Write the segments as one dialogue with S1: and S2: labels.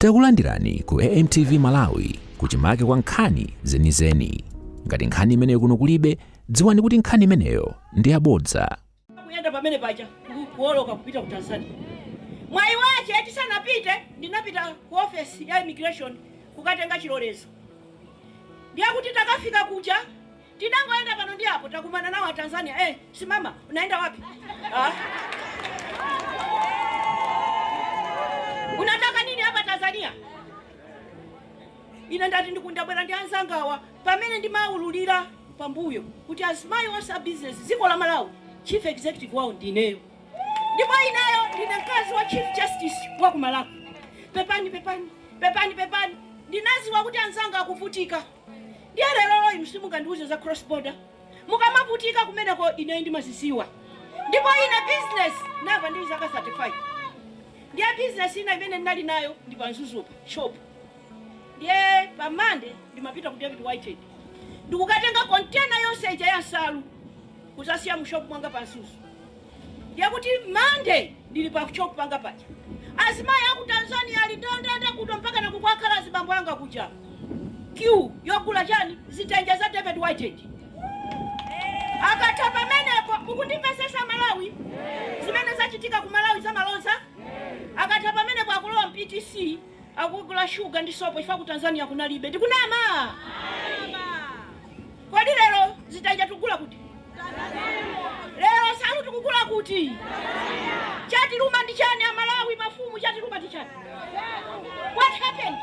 S1: Takulandirani ku AMTV Malawi kuchimake kwa nkhani zenizeni. Ngati nkhani imeneyo kuno kulibe, dziwani kuti nkhani imeneyo ndi yabodza.
S2: Kuyenda pamene paja kuoloka kupita ku Tanzania. Mwayi wache eti sanapite, ndinapita ku office ya immigration kukatenga chilolezo. Ndiye kuti takafika kuja, tinangoenda pano ndi apo takumana nawo Tanzania. Simama, unaenda wapi? Unataka nini hapa Tanzania? Ina ndati ndikundabwera ndi anzangawa pamene ndimaululira pambuyo kuti Azimai wasa business ziko la Malawi chief executive wao ndineyo. Ndipo inayo ndine mkazi wa chief justice wa ku Malawi. Pepani. Ndinaziwa kuti anzanga akuvutika. Ndiye lero inu simungandiuze za cross border. Mukamavutika kumeneko ine ndimazisiwa. Ndipo ina business nava ndi zaka 35. Ndiye business ina imene ndinali nayo ndi panzuzupa shop. Ndiye pa Monday ndimapita ku David Whitehead. Ndikukatenga container yonse ija ya nsalu kuzasiya mu shop mwanga pansusu. Ndiye kuti Monday ndili pa shop panga paja. Azimai aku Tanzania alidonda kuto mpaka na kukwakhala azibambo anga kuja. Q yogula chani zitenja za David Whitehead. Akatapa menepo ukundipesesa Malawi. Zimene zachitika ku Malawi za malonza. Akatapa menepo akulowa PTC akugula sugar ndi sopo ifa ku Tanzania kunalibe. Ndikunama. Kodi lero zitenja tugula kuti? Lero salu tukugula kuti? Chati luma ndi chani ya Malawi mafumu chati luma ndi chani? What happened?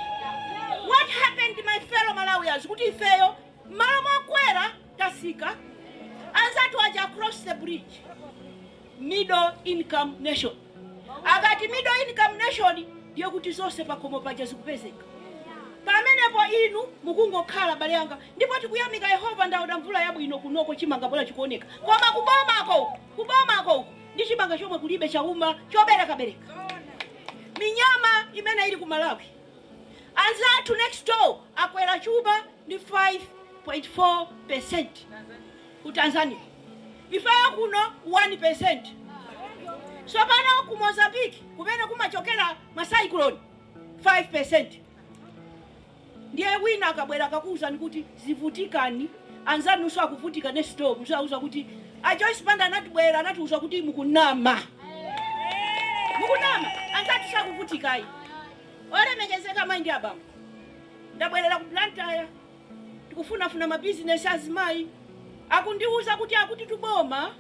S2: What happened my fellow Malawians? Kuti ifeyo mama kwera tasika anzatu aja across the bridge. Middle income nation. Agati middle income nation ndiyo kuti zose pakomo paja zikupezeka. Pamenepo inu mukungokhala bale yanga ndipo tikuyamika Yehova ndaoda mvula yabwino kunoko chimanga bola chikuoneka. Koma kubomako ndi chimanga chomwe kulibe chauma chobereka. Minyama imene ili ku Malawi. Anzatu next door akwera chuba ndi 5.4% ku Tanzania. Ifaya kuno 1%. So pano ku Mozambique kumene kumachokera macyclone 5%. Ndiye wina akabwera akakuza nikuti zivutikani anzanu so akuvutika next door muzauza kuti Joyce Banda anatibwera anatiuza kuti mukunama anzatu sakuvutika iyi olemegezeka maindi abambo ndabwerera ku Blantyre tikufuna ma business Azimai akundiuza kuti akuti tuboma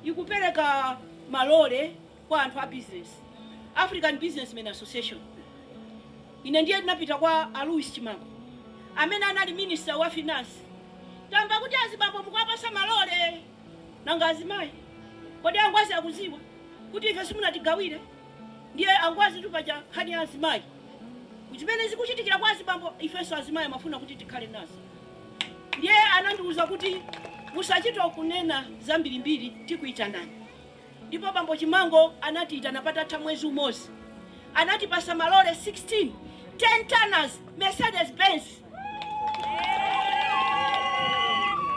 S2: ikupereka malole kwa anthu a business African Businessmen Association. Ine ndiye ndinapita kwa Louis Chimango amene anali minister wa finance. Tamba kuti azibambo mukwapasa malole nanga Azimai. Kodi angwazi akuziwa kuti ife simunatigawire. Ndiye angwazi tupaja khani Azimai. Kuchimene zikuchitikira kwa azibambo ifeso Azimai mafuna kuti tikhale nazo. Ndiye anandiuza kuti musachitwa kunena zambirimbiri tikuitanani. Ndipo bambo Chimango anatiita napata mwezi umozi. Anatipasa malole 16 10 tonners Mercedes Benz.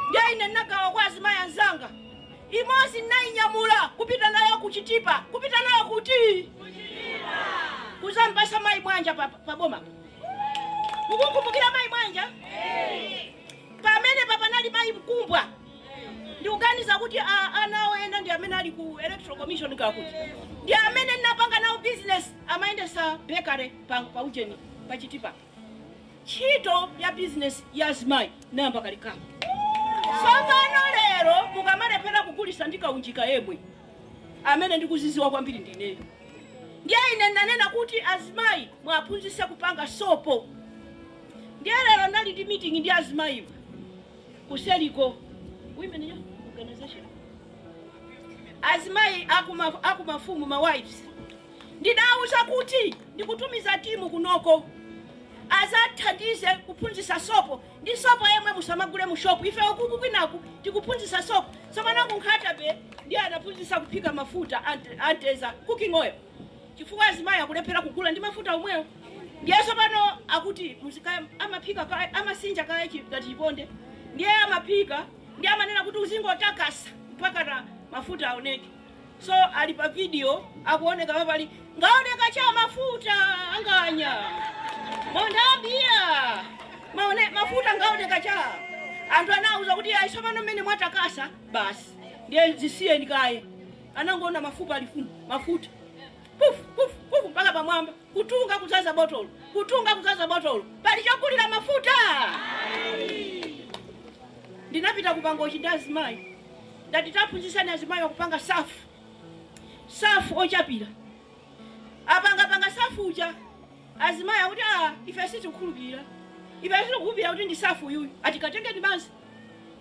S2: Ndiye ine nagawa kwa Azimai anzanga. Imozi nainyamula kupita nayo ku Chitipa. Kupita nayo kuti? Chitipa. Kuzambasa mai mwanja pa boma. Mukukumbukira mai mwanja? Pamene papa nali mai mkumbwa. Ndi uganiza kuti anaoenda ndi amene ali ku electoral commission kakuti. Ndi amene napanga nawo business amaendesa bakery pa ujeni pa Chitipa. Chito ya business ya Azimai namba kalikama. Sopano lero mukamalephera kugulisa ndikaunjika yemwe amene ndikuziziwa kwambiri ndineyo. Ndiye ine nanena kuti Azimai mwaphunzitse kupanga sopo. Ndiye lero ndali ndi meeting ndi Azimai kuseliko women organization. Azimai akumafumu ma wives. Ndinauza kuti ndikutumiza timu kunoko azathandize kuphunzitsa sopo. Ndi sopo yemwe musamagule mu shop. Ife ukuku kwinaku tikuphunzitsa sopo. Somana kunkhatabe ndiye anaphunzitsa kuphika mafuta anteza cooking oil. Chifukwa Azimai akulephera kugula ndi mafuta omweyo. Ndiye sopano akuti muzika amaphika kaya amasinja kaya chiponde. Ndiye amaphika ndiye amanena kuti uzingotakasa mpaka na mafuta aoneke. So alipa video akuoneka pali ngaoneka cha mafuta anganya mondabia maone mafuta ngaoneka cha anthu anauza kuti aisomano mmene mwatakasa basi ndiye zisiye ndikaye anangoona mafupa alifuna mafuta puf mpaka pamwamba kutunga kuzaza botolo pali chokulira mafuta. Ndinapita kupangochi ndi azimayi ndati taphunzitsani azimayi wakupanga safu ochapira apanga safu uja azimayi akuti ife sitikukhulupirira kuti ndi safu uyuyu atikatengeni basi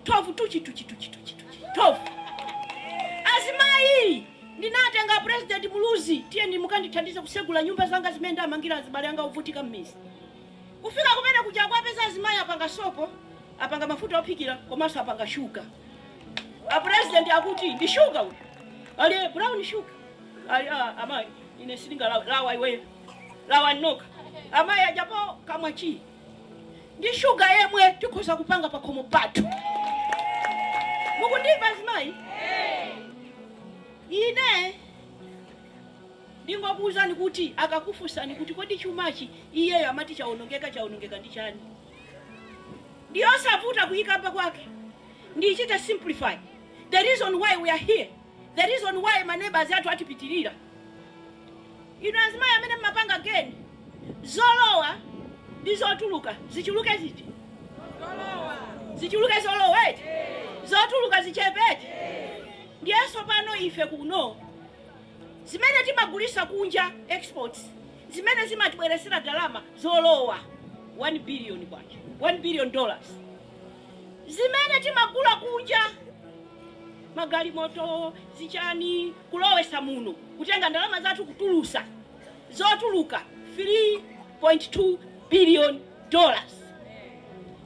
S2: thovu tuchi thovu. Azimayi ndinatenga president Muluzi tiyeni mukandithandize kusegula nyumba zanga zimene ndamangira azibale anga ovutika mmisi. Kufika kumene kuja kwapeza azimayi apanga sopo apanga mafuta ophikira komanso apanga shuga. A president akuti ndi shuga uyu ali brown shuga ali amayi ine silinga lawa iwe lawa noka amayi ajapo kamwachi ndi shuga yemwe tikhoza kupanga pa khomo pathu. Mukundimva azimayi? Ine ndingokuwuzani kuti akakufusani kuti kodi chumachi iyeyo amati chaonongeka ndi chani. Ndiyosavuta kuyikamba kwake. Ndichita simplify. The reason why we are here. The reason why my neighbors athu atipitirira. Ino azimayi amene mmapanga again. Zolowa ndizotuluka. Zichuluke ziti. Zichuluke zolowa eti. Zotuluka zichepeti. Ndiyeso pano ife kuno. Zimene timagulisa kunja exports. Zimene zimatibweresera ndalama zolowa 1 billion kwacha. $1 billion. Zimene timagula kunja magali moto zichani kulowesa muno kutenga ndalama zathu kutulusa zotuluka $3.2 billion.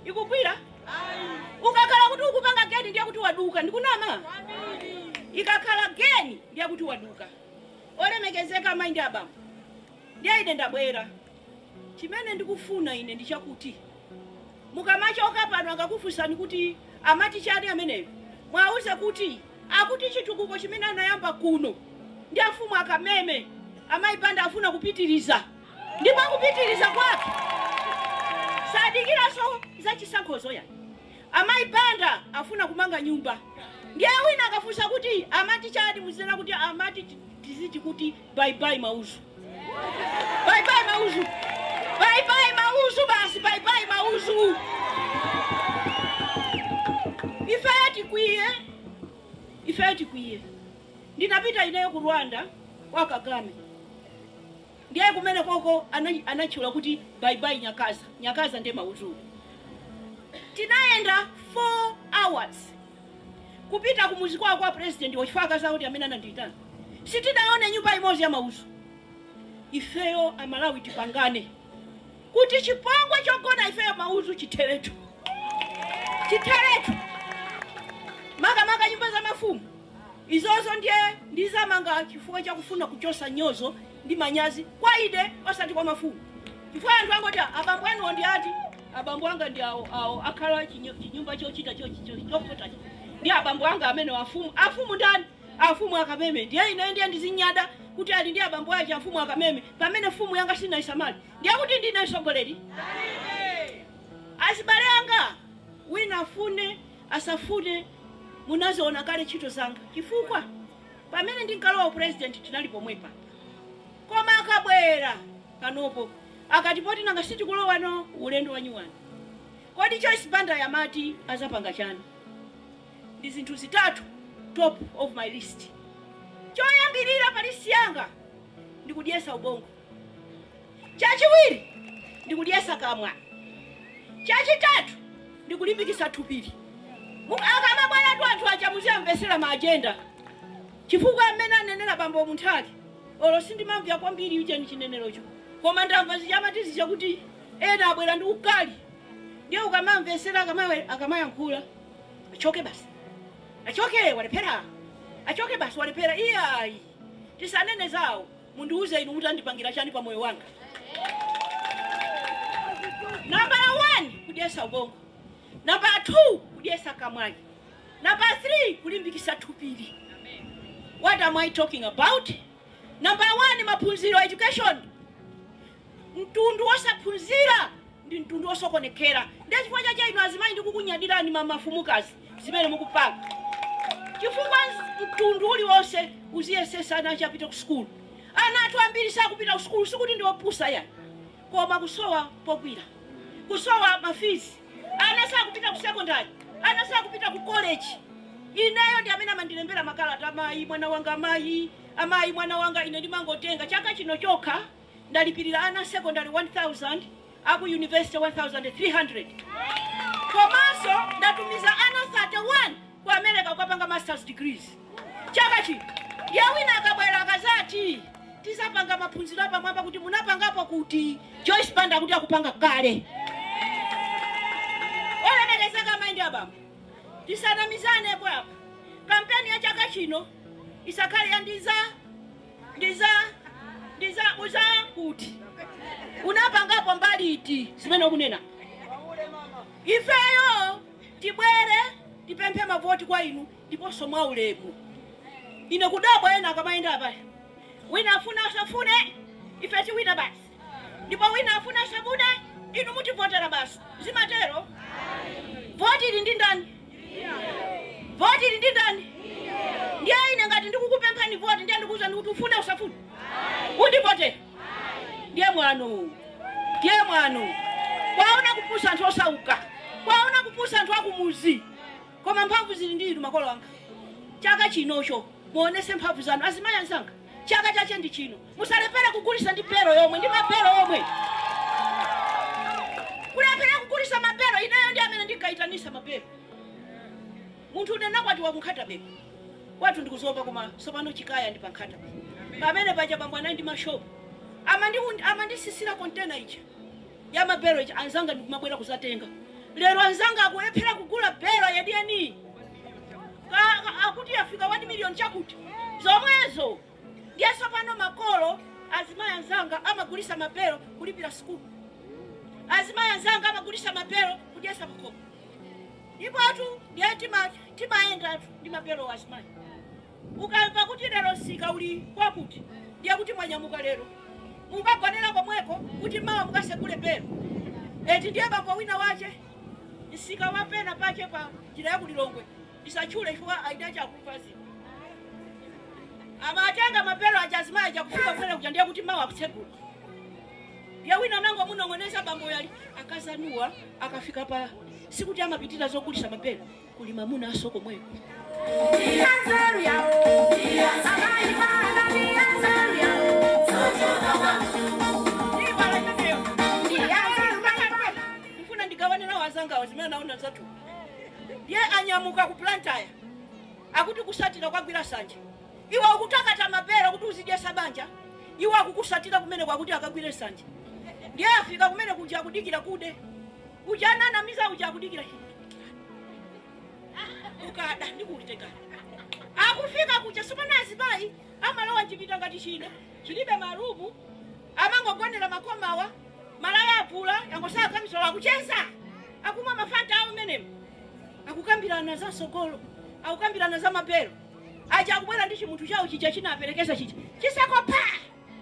S2: Ikugwira? Ukakhala kuti ukupanga geni ndiye kuti waduka ndikunama. Ikakhala geni ndiye kuti waduka. Olemekezeka maindi abambo. Ndiye ine ndabwera. Chimene ndikufuna ine ndichakuti mukamachoka pano akakufusani kuti amati chani ameneyo mwauze kuti akuti chitukuko chimene anayamba kuno ndi afumu akameme amayi Banda afuna kupitiriza ndipo kupitiriza kwake sadikiraso za chisankhozo ya amayi Banda afuna kumanga nyumba ndiye wina akafusa kuti amati chani muzena kuti amati tiziti kuti bye mauzu mauzu basi bye mauzu. Ifeti kwiye. Ndinapita ineyo ku Rwanda kwa Kagame. Ndiye kumene koko anachula kuti bye nyakaza ndi mauzu. Tinaenda 4 hours. Kupita kumuzi kwa president wachifaka sauti amene ananditana. Sitinaone nyumba imodzi ya mauzu. Ifeyo amalawi tipangane. Kuti chipangwa chogona ifeyo mauzu chiteretu. Maka nyumba za mafumu. Izozo ndiye ndizamanga chifukwa cha kufuna kuchosa nyozo ndi manyazi kwa ide osati kwa mafumu. Chifukwa anthu angoti abambo anu ndi ati abambo anga ndi awo akhala chinyumba chochita chokota. Ndi abambo anga amene afumu ndani? Afumu akameme. Ndiye ine ndiye ndizinyada kuti ali ndi abambo aje afumu akameme pamene fumu yanga sina isamali. Ndiye kuti ndine sogoleri. Asibale anga wina afune asafune munazoona kale chito zanga chifukwa pamene ndinkalowa president tinalipo mwepa koma akabwera kanopo akatipoti nanga siti kulowa no ulendo wanyuwani kodi Joyce Banda yamati azapanga chani ndi zinthu zitatu top of my list. Choyambirira pa list yanga ndikudyesa ubongo, chachiwiri ndikudyesa kamwa, chachitatu ndikulimbikisa thupiri. Akamabwera anthu achamuziyamvesera ma agenda chifukwa amene anenera bambo munthali olo sindimamvya kwambiri icho ni chinenerocho koma ndamva zichamatizi chakuti ena abwera ndi ukali ndiye ukamamvesera akamayankhula achoke basi achoke walepera achoke basi walepera iyayi tisanene zawo mundiuze inu mutandipangira chani pa moyo wanga. Number 1 kudyesa ubongo, number 2 kudyesa kamwali, number 3 kulimbikisa thupiri. What am I talking about? Number 1 maphunziro education. Mtundu wosaphunzira ndi mtundu wosokonekera. Ndiye chifukwa chache ino azimayi ndikukunyadirani mamafumukazi zimene mukupanga. Chifukwa mtundu uliwonse uziyesesa ana achapita ku school. Ana athu ambiri sakupita ku school sikuti ndi opusa yani. Koma kusowa pogwira. Kusowa mafizi. Ana sakupita ku secondary. Ana sakupita ku college. Ineyo ndi amene amandilembera makalata amayi mwana wanga amayi mwana wanga ine ndimangotenga chaka chino chokha ndalipirira ana secondary 1000 aku university 1300. Komanso ndatumiza ana 31 ku America kukapanga masters degrees. Chaka chino yawina akabwera akazati tisapanga maphunziro pamwamba kuti munapangapo kuti Joyce Banda kuti akupanga kale. Olemekezeka maindi abambo. Tisanamizane bwapa. Kampeni ya chaka chino isakhale yandiza uza kuti unapangapo mbali iti zimene ukunena. Ifeyo tibwere tipemphe mavoti kwa inu ndiponso mwa ulemu. Ine kudabwa ena akamaenda apa. Wina afuna asafune ife tiwina basi. Ndipo wina afuna asafune inu mutivotera basi. Zimatero? Voti ili ndi ndani? Voti ili ndi ndani? Ndiye ine ngati ndikukupempha ni voti ndiye ndikuza kuti ufune usafune. Undivote. Ndiye mwanu. Kwaona kupusa anthu osauka. Kwaona kupusa anthu akumuzi. Koma mphamvu zili ndi inu makolo anga. Chaka chinocho muonese mphamvu zanu azimayi anzanga. Chaka chache ndi chino. Musalepera kugulisa ndi pero yomwe ndi mapero yomwe. Kulepera kugulisa mapero ineyo ndi amene ndikaitanisa mapero. Munthu unena kwati wakunkhata bebe. Watu ndikuzomba koma sopano chikaya ndi pankhata. Pamene paja bambwana ndi mashopu. Amandisisira container ichi. Ya mapero ichi anzanga ndikumabwera kuzatenga. Lero anzanga akulephera kugula pero yediyeni. Akuti yafika 1 million chakuti. Zomwezo. Ndiye sopano makolo azimayi anzanga amagulisa mapero kulipira school. Azimayi anzanga amagulisa mapero kudyesa makopo. Ipo atu ndiye timaenda ndi mapero azimayi. Ukamva kuti lero sika uli kwakuti ndiye kuti mwanyamuka lero. Mukagonera komweko kuti mawa mukasegule pero. Eti ndiye bambo wina wache sika wapena pache pa njira yaku Lilongwe. Isachule chifukwa aidacha akufazi. Amatenga mapero ajazimayi aja kufika kwene kuja ndiye kuti mawa kusegula. Ndiye wina nango munongoneza bambo yali akazanua akafika pa sikuti amapitira zokulisa mapero kulima muna asoko mweko. Nifuna ndigawane na wazanga wazimena naona zatu. Ndiye anyamuka ku plantaya. Akuti kusatira kwagwira sanje. Iwa ukutaka ta mapero kuti uzidye sabanja. Iwa akukusatira kumene kwakuti akagwire sanje. Ndiye afika kumene kuja kudikira kude. Ujana na miza uja kudikira. Ukada ndikulitekana. Akufika kuja sopana azimayi amalowa njipita ngati chino. Chilibe marumu. Amangogonera makomawa. Malaya apula yangosaka misola akucheza. Akumwa mafanta awo menemu. Akukambirana za sogolo. Akukambirana za mapero. Aja kubwera ndi chimunthu chawo chija chinaperekeza chicha. Chisako pa.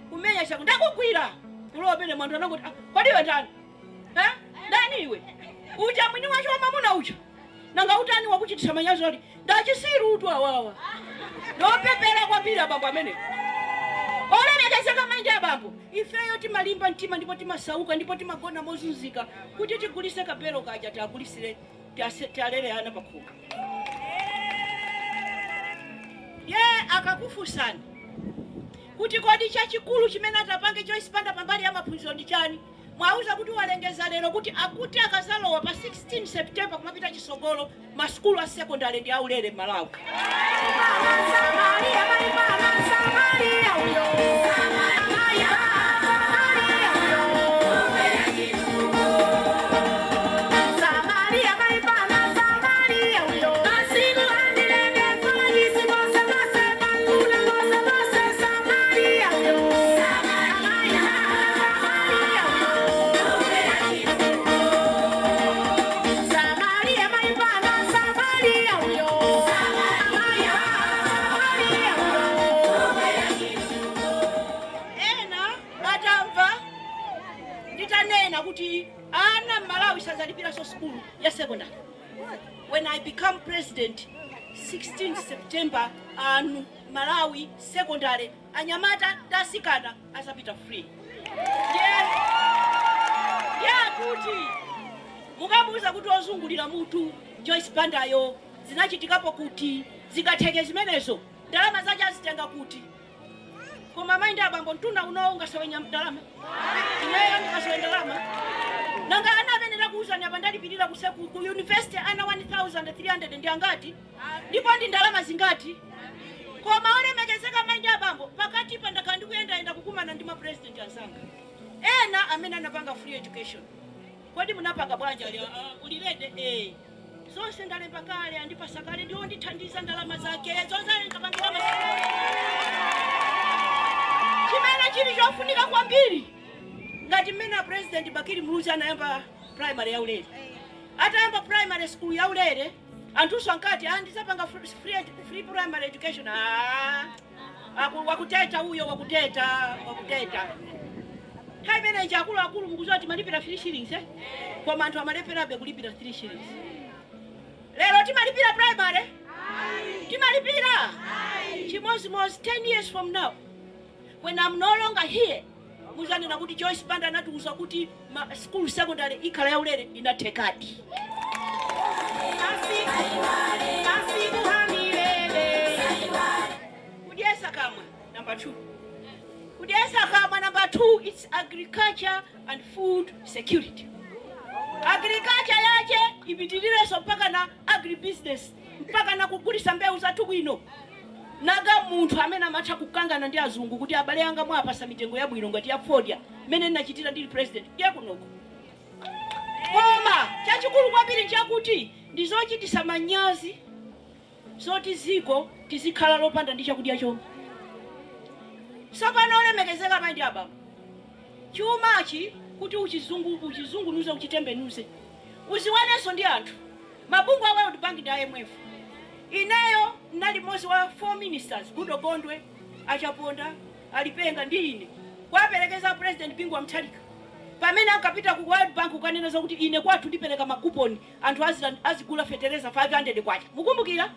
S2: Kumenya chako ndakugwira. Kulowa bene mwandu anangoti kodi iwe ndani? Ndani iwe? Uja mwini wacho wa mamuna uja. Nanga utani wakuchitisa manyazo ali. Ndachisiru utu awawa. Nopepera kwambira bambo amene. Olemekezeka maindi abambo. Ifeyo timalimba mtima ndipo timasauka ndipo timagona mozunzika. Kuti tigulise kapero kaja tagulisire tialere ana pakhumu. Ye akakufusani. Kuti kodi chachikulu chimene atapange Joyce Banda pambali ya maphunziro ndi chani? Mwauza kuti walengeza lero kuti akuti akazalowa pa 16 September kumapita chisogolo maskulu a secondary ndi aulere Malawi. kuti ana Malawi sazalipira so school ya secondary. When I become president 16 September anu Malawi secondary anyamata dasikana asapita free. Yeah, kuti mukabuza kuti ozungulira mutu Joyce Banda yo zinachitikapo kuti zikatheke zimenezo ndalama zaje azitenga kuti koma maindi abambo ntunda unaonga sawenya ndalama ineyo ndikasowe ndalama nanga ana amene ndakuuza ni abandalipirira ku university ana 1300 ndi angati ndipo ndi ndalama zingati koma olemekezeka maindi abambo pakati pa ndakandi kuyenda kukumana ndi ma president ansanga ena amene anapanga free education kodi munapanga bwanja ulilede zonse ndalemba kale andipasa kale ndiwo ndithandiza ndalama zake zonse nkapangira masakale chimene chili chofunika kwambiri ngati mmene president Bakiri Muluzi anayamba primary ya ulere atayamba primary school ya ulere anthuso ankati ndizapanga free primary education wakuteta uyo wakuteta haimene akulu mukuzoti malipira 3 shillings koma anthu amaleperabe kulipira 3 shillings. Lero timalipira primary timalipira chimozimozi 10 years from now when I'm no longer here muzanena kuti Joyce Banda anatiuza kuti school secondary ikhala ya ulere inathekadi. Kudiesa kamwe number 2. Kudiesa kamwe number 2 it's agriculture and food security. Agriculture yache ipitirire so mpaka na agribusiness mpaka na kugulisa mbewu za tubwino. Naga munthu amene amatha kukangana ndi azungu kuti abale anga mwapasa mitengo ya bwino ngati ya fodya mene ndachitira ndi president ndiye kunoko. Koma chachikulu kwambiri chakuti ndizochitisa manyazi zoti ziko tizikhala lopanda ndi chakudya chomwe. Sapano olemekezeka maindi ababa chumachi kuti uchizungunuze uchitembenuze uziwaneso ndi anthu mabungu a World Bank ndi IMF. Ineyo nali mozi wa 4 ministers Kudogondwe achaponda alipenga ndi ine kwaperekeza president Bingwa Mthalika pamene akapita ku World Bank ukanena zokuti ine kwathu ndipereka makuponi anthu azigula fetereza 500 kwacha mukumbukira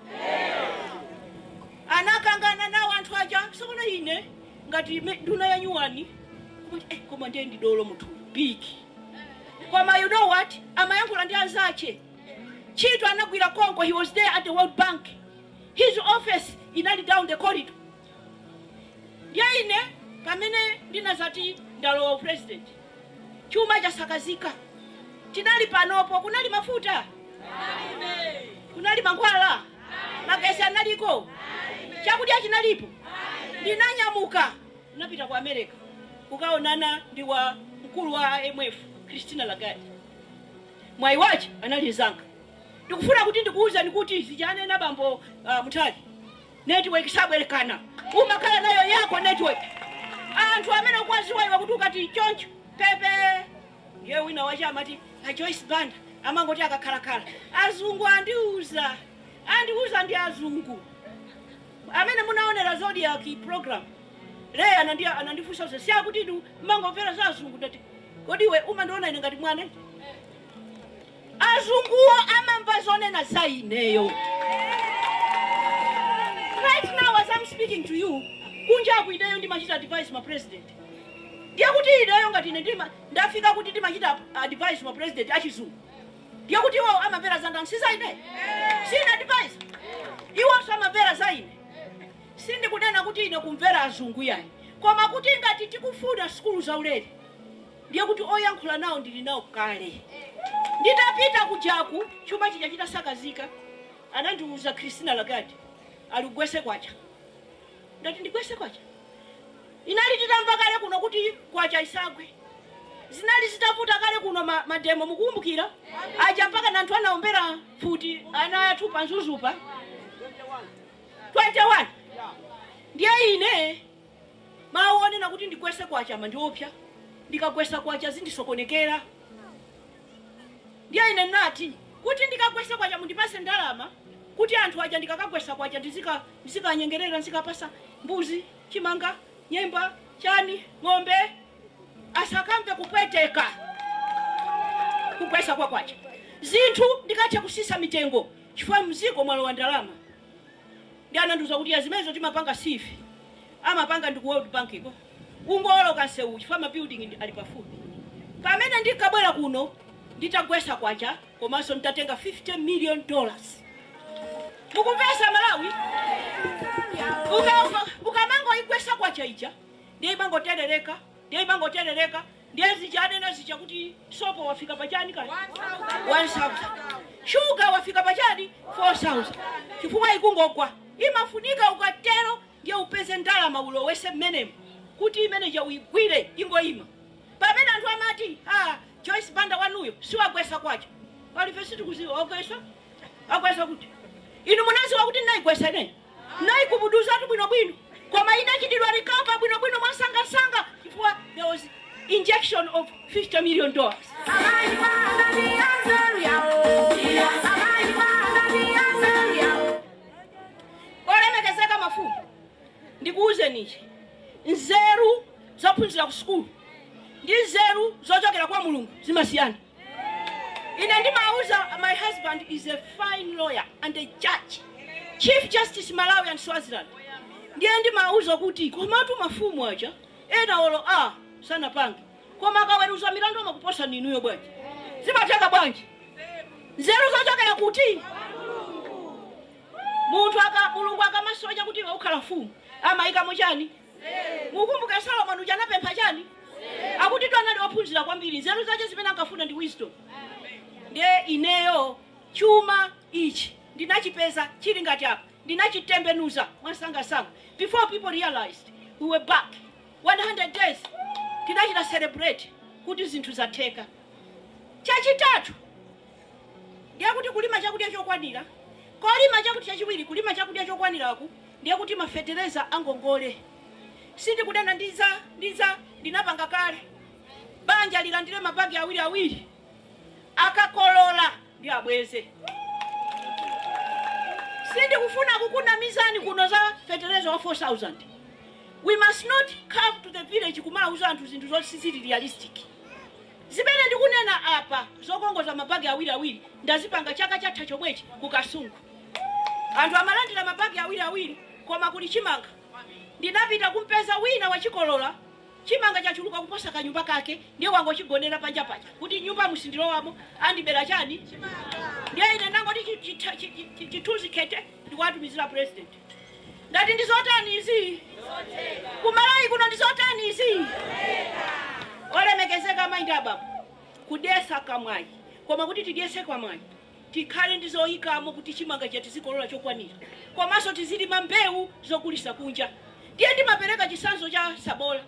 S2: anakangana nawo anthu aja sokona ine ngati nduna ya nyuwani koma ndiye ndi dolo muthu big koma you know what amayankhula ndi anzache Chito anagwira Kongo. He was there at the World Bank. His office inali down the corridor. Yaine pamene ndinazati ndalowa president chuma cha sakazika tinali panopo kunali mafuta kunali mankhwala magesi analiko chakudya chinalipo ndinanyamuka napita ku America kukaonana ndi wa mkulu wa IMF Christina Lagarde mwai wachi analizanga ndikufuna kuti ndikuuza nikuti zijane na bambo Mutali network sabwerekana umakhala nayo yako network anthu amene kwaziwa iwe kuti ukati choncho pepe ye wina wacha amati Joyce Banda amangoti akakhalakhala azungu andiuza ndi azungu amene munaonera Zodiac program leo anandifusa zose siyakuti mangomvera za azungu ndati kodi iwe umandiona ine ngati mwana azunguwo amamva zonena za ineyo. Right now as I'm speaking to you kunja kuideyo ndimachita advice ma president ndiye kuti ideyo ngati ine ndafika kuti ndimachita advice ma president achizungu ndiye kuti iwo amamvera za ndani siza ine sina advice iwo samamvera za ine sindi kunena kuti ine kumvera azungu yayi koma kuti ngati tikufuna skulu za ulere ndiye kuti oyankhula nawo ndili nawo kale nditapita kujaku chuma chichachita sakazika anandiuza Christina Lagarde aligwese kwacha ndati ndigwese kwacha inali titamva kale kuno kuti kwacha isagwe zinali zitafuta kale kuno mademo mukumbukira aja mpaka na anthu anaombera futi anayathupa nzuzupa 21 ndiye ine maonena kuti ndigwese kwacha mandiopya ndikagwesa kwacha zindisokonekera ndiye ine nati kuti ndikagwesa kwacha mundipase ndalama kuti anthu aja ndikakagwesa kwacha ndizikanyengerera ndizikapasa mbuzi chimanga nyemba chani ng'ombe asakamve kupweteka kugwesa kwacha zinthu ndikatha kusisa mitengo chifukwa mziko mwalo wa ndalama ndi anandiuza kuti azimenezo timapanga sifi amapanga ndi ku World Bank iko kungoloka nsewu chifukwa mabuilding ali pafupi. Pamene ndikabwera kuno nditagwesa kwacha komanso nditatenga $50 million. Mukumvesa Malawi? Ukamango igwesa kwacha ija ndiye imangoterereka ndiye zijanena zicha kuti sopo wafika pachani kale 1000, sugar wafika pachani 4000, chifukwa ikungogwa imafunika ukatero ndiye upeze ndalama ulowese mmenemo kuti imeneja uigwire ingoima. Pamene anthu amati Joyce Banda wanuyo siwagwesa kwacha palife sitikuziwa agwesa kuti inu munaziwa kuti naigwesa ine naikubuduza atu bwinobwino koma inachidilwa recover bwinobwino mwasangasanga chifukwa there was injection of $50 million. Olemekezeka mafumu ndikuuze nichi nzeru zophunzira ku school ndi nzeru zochokera kwa Mulungu zimasiyana. Ine ndimauza my husband is a fine lawyer and a judge, Chief Justice Malawi and Swaziland. Ndiye ndimauza kuti komatu mafumu acha ena olo sana pangi koma akaweruza milandu amakuposa ninuyo bwanji zimateka bwanji nzeru zochokera kuti Mulungu akamasoja kuti iwe ukhala fumu amayika muchani. Mukumbuka Solomon ujanapempha chani akuti twanali ophunzira kwambiri nzeru zache zimene ankafuna ndi wisdom. Ndiye ineyo chuma ichi ndinachipeza chili ngati apa ndinachitembenuza mwasangasanga before people realized we were back 100 days tinachita celebrate kuti zinthu zatheka. Chachitatu ndiye kuti kulima chakudya chokwanira kolima chakuti chachiwiri kulima chakudya chokwaniraku ndiye kuti mafetereza angongole sindi kudena ndiza ndinapanga kale banja lilandire mabagi awiri akakolola ndi abweze. Sindi kufuna kukuna mizani kuno za fetereza wa 4000. We must not come to the village kumauza anthu zinthu zosisiri realistic. Zimene ndikunena apa zokongoza mabagi awiri ndazipanga chaka chatha chomwechi kukasungu. Anthu amalandira mabagi awiri koma kuli chimanga. Ndinapita kumpeza wina wachikolola chimanga chachuluka kuposa kanyumba kake ndiye wangochigonera panja pacha kuti nyumba musindilowamo andibera chani chimanga. Ndiye ine nangoti chituzi kete ndikuwatumizira president. Ndati ndizotani izi kumalawi kuno ndizotani izi olemekezeka maindi ababu kudesa kamwayi koma kuti tidiyese kamwayi tikhale ndizoyikamo kuti chimanga chetu zikolola chokwanira komanso tizilima mbewu zokulisa kunja. Ndiye ndimapereka chisanzo cha sabola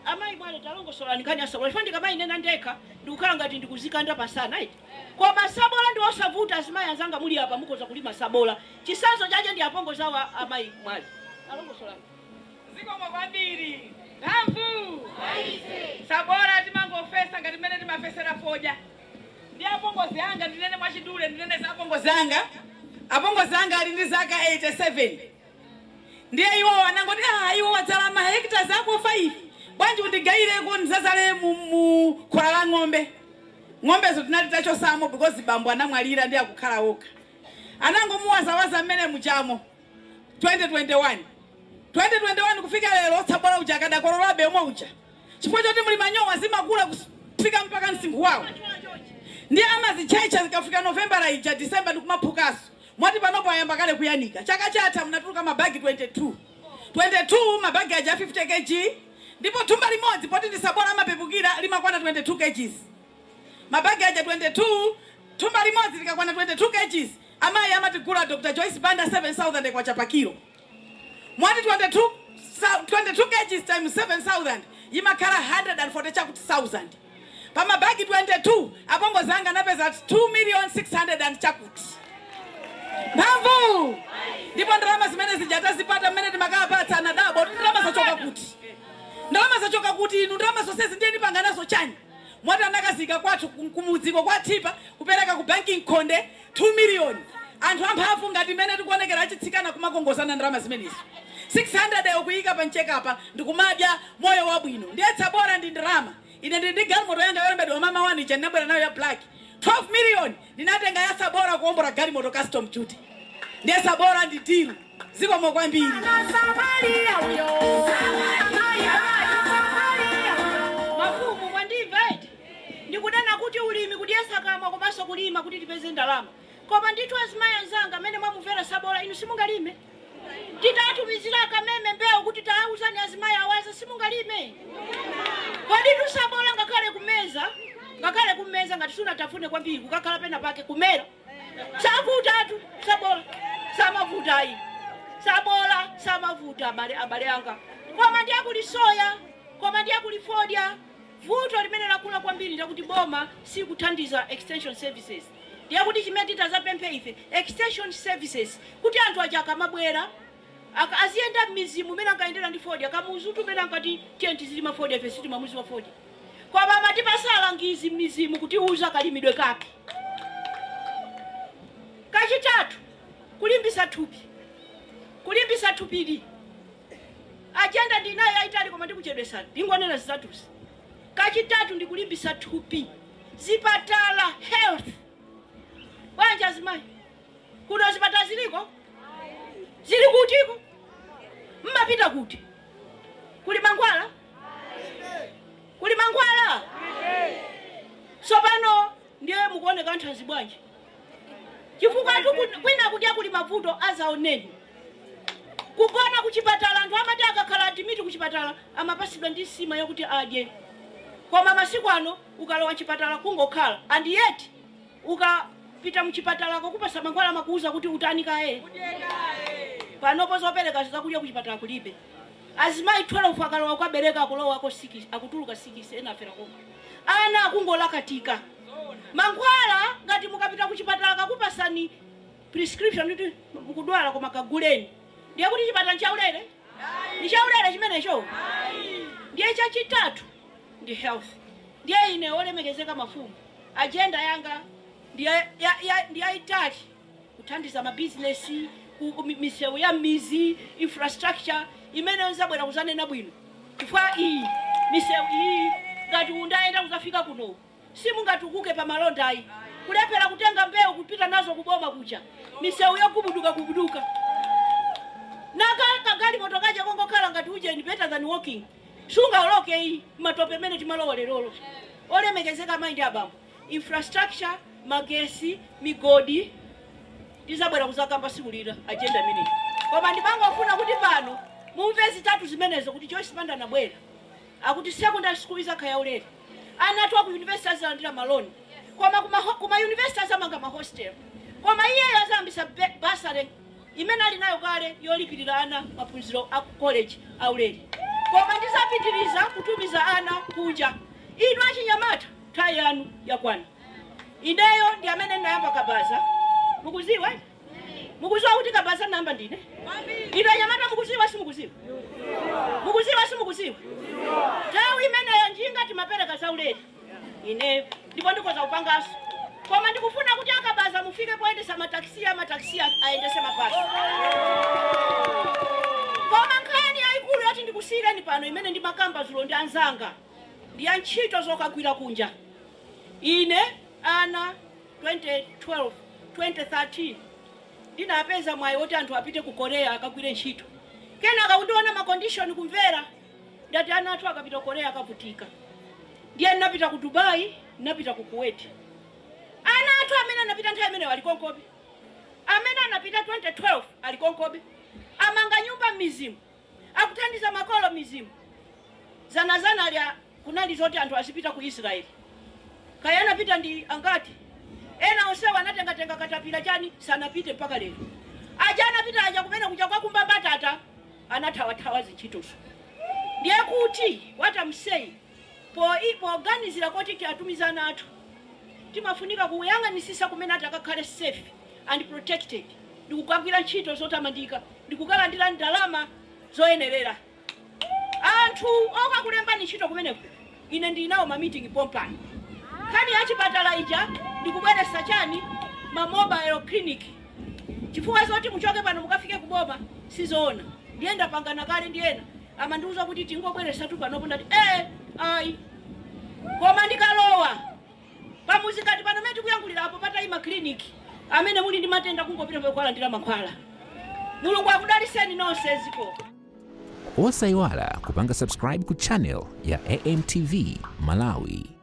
S2: amayi bwale talongosolani nkani ya sabola chifukwa kama inena ndekha ndikukhala ngati ndikuzikanda pasana iti koma sabola ndi osavuta azimayi anzanga muli apa mukoza kulima sabola chisanzo chache ndi apongozawa amayi mwali alongosolani
S3: zikomo kwambiri mphamvu sabola timangofesa ngati mmene timafesera foja ndi apongozi anga ndinene mwachidule ndinene za apongozi anga ali ndi zaka 87 ndiye iwo wanangoti iwo wadzala ma hectares ako 5 bwanji undigayireko ndizazale mu khola la ng'ombezo tinali tachosamo because bambo anamwalira ndi akukhala okha anangomuwazawaza mmene muchamo 2021 kufika lero sabola uja akadakolola omwe uja chifukwa choti muli manyowa zimakula kufika mpaka msinkhu wawo ndiye amazichecha zikafika November ija December ndikumaphukaso mwati panopo ayamba kale kuyanika chaka chatha mnatuluka mabagi 22 mabagi aja 50 kg ndipo thumba limodzi poti ndi sabola amapepukira limakwana 22 kg mabagi aja 22 thumba limodzi likakwana 22 kg amayi amatigula Dr. Joyce Banda 7000 kwa chapakilo mwati 22 kg times 7000 imakhala 140 chakuti 1000 pa mabagi 22 apongozi anga anapeza 2,600,000 chakuti mphamvu ndipo ndalama zimene zijata zipata mmene timakapatsa anadabo ndalama zachoka kuti inu ndalama zonse ndiye ndipanga nazo chani mwati anakazika kwathu kumudziko kwa Chitipa kupereka ku banking konde 2 million anthu amphamvu ngati mmene tikuonekera achitsikana kumakongozana ndalama zimenezi 600 okuyika pa nchekapa ndikumadya moyo wabwino ndiye sabola ndi ndalama ine ndi galimoto yanga yolembedwa mama wani chandabwera nayo ya black 12 million ndinatenga ya Sabora kuombola galimoto custom duty. Ndiye Sabora ndi tiru zikomo kwambiri.
S2: Mafumu mwandiva eti ndikudana kuti ulimi kudiyesa kama komanso kulima kuti tipeze ndalama. Koma ndithu azimayi anzanga amene mwamumvera Sabora inu simungalime. Titatumizira Kameme mbewu kuti tauzani azimayi awaza simungalime. Kodi Sabora ngakhale kumeza ngati sunatafune kwambiri kukakhala pena pake kumera. Savuta tu Sabora. Samavuta iyi. Sabora samavuta abale anga. Koma ndiye kuli soya, koma ndiye kuli fodya. Vuto limene lakula kwambiri ndakuti boma si kuthandiza extension services. Ndiye kuti chimene titazapemphe ife extension services kuti anthu aja akamabwera aziyenda m'mizimu imene ankaendera ndi fodya kamuzutu umene ankati tenti zili mafodya ife siti mamuzi wa fodya. Koma matipasala ngizi m'mizimu kuti uza kalimidwe kake. Kachitatu kulimbisa thupi. Kulimbisa thupili. Agenda ndinayo aitali koma ndikuchedwesa. Ndingonena zitatuzi. Kachitatu ndikulimbisa thupi. Zipatala health. Banja zimayi. Kuno zipatala ziliko? Zili kutiko? Mmapita kuti? Kuli Mankhwala? Kuli Mankhwala? Sopano ndiye mukuoneka nthanzi bwanji. Chifukwa kwina kudya kuli mavuto azaoneni. Kugona kuchipatala anthu amati akakhala adimiti kuchipatala amapasidwa ndi nsima yokuti adye. Koma masiku ano ukalowa chipatala kungokhala and yet ukapita mchipatala kokupasa Mankhwala makuuza kuti utanika panopo zopereka zakudya kuchipatala kulibe. Azimayi 12 akalowa kwabereka akulowa ako 6 akutuluka 6 ena afera koma. Ana akungolakatika. Mankhwala ngati mukapita kuchipatala kakupasani prescription kuti mukudwala koma kaguleni. Ndiye kuti chipatala chaulere? Ni chaulere chimenecho? Ndiye chachitatu ndi health. Ndiye ine olemekezeka mafumu. Agenda yanga ndiye itali kuthandiza mabusiness, misewu ya mizi, infrastructure imene nzabwera kuzanena bwino. Chifukwa iyi misewu iyi ngati undaenda kuzafika kuno. Simungatukuke pa malonda ayi. Kulephera kutenga mbewu kupita nazo kuboma kuja. Misewu yokubuduka. Naka gali motokaje kongokhala ngati uje ni better than walking. Sunga oloke iyi matope mene timalowa lero. Olemekezeka mind abambo. Infrastructure, magesi, migodi tizabwera kuzakamba sikulira agenda imene. Koma ndimangofuna kuti pano mumve zitatu zimenezo kuti Joyce Banda nabwera. Akuti secondary school izakaya ulere. Ana tu ku university azalandira maloni. Koma kuma university azamanga ma hostel. Koma iye azambisa basare imene ali nayo kale yolipirira ana maphunziro a college aulere. Koma ndisapitiriza kutumiza ana kunja. Inu achinyamata nthawi yanu yakwana. Ineyo ndi amene ndayamba kabaza. Mukuziwa? Mukuziwa kuti kabaza namba ndine? Inu anyamata mukuziwa simukuziwa? Mukuziwa simukuziwa? Nthawi imeneyo njinga timapereka zaulere. Ine ndipo ndikoza kupangaso. Koma ndikufuna kuti akabaza mufike poendesa mataxi aendese mabasi. Koma nkhani yaikulu yati ndikusireni pano imene ndi makamba zulo ndi anzanga. Ndi antchito zokagwira kunja. Ine ana 2013 ndinapeza mwayi woti anthu apite ku Korea akagwire ntchito. Kenaka undiona ma condition kumvera ndati ana athu akapita Korea akavutika. Ndiye napita ku Dubai, napita ku Kuwait. Ana athu amene anapita nthawi imene wali konkobe. Amene anapita 2012 ali konkobe. Amanga nyumba mizimu. Akuthandiza makolo mizimu. Zana ali kunali zoti anthu asipita ku Israeli. Kaya anapita ndi angati. Ena onsewa anatenga katapila chani sanapite mpaka lero. Aja anapita aja kumene kuja kwa kumba batata anathawa zichitoso. Ndiye kuti what I'm saying poganizira kuti atumizana athu timafunika kuyang'anisisa kumene atakakhale safe and protected. Ndikugwira ntchito zotamandika, ndikukalandira ndalama zoyenerera. Anthu okakulemba ntchito kumeneko ine ndinawo ma meeting pompani. Kani achipatala ija ndikubweresa chani ma mobile clinic. Chifukwa zoti muchoke pano mukafike kuboma sizoona. Ndienda pangana kale ndiena amandiuza kuti tingobweresa tu pano ndati ai koma ndikalowa pamuzikati pamene tikuyankhulirapo patayima kliniki amene muli ndi matenda kungopita kukalandira mankhwala. Mulungu akudaliseni nonse ziko.
S1: Osayiwala kupanga subscribe ku channel ya AMTV Malawi.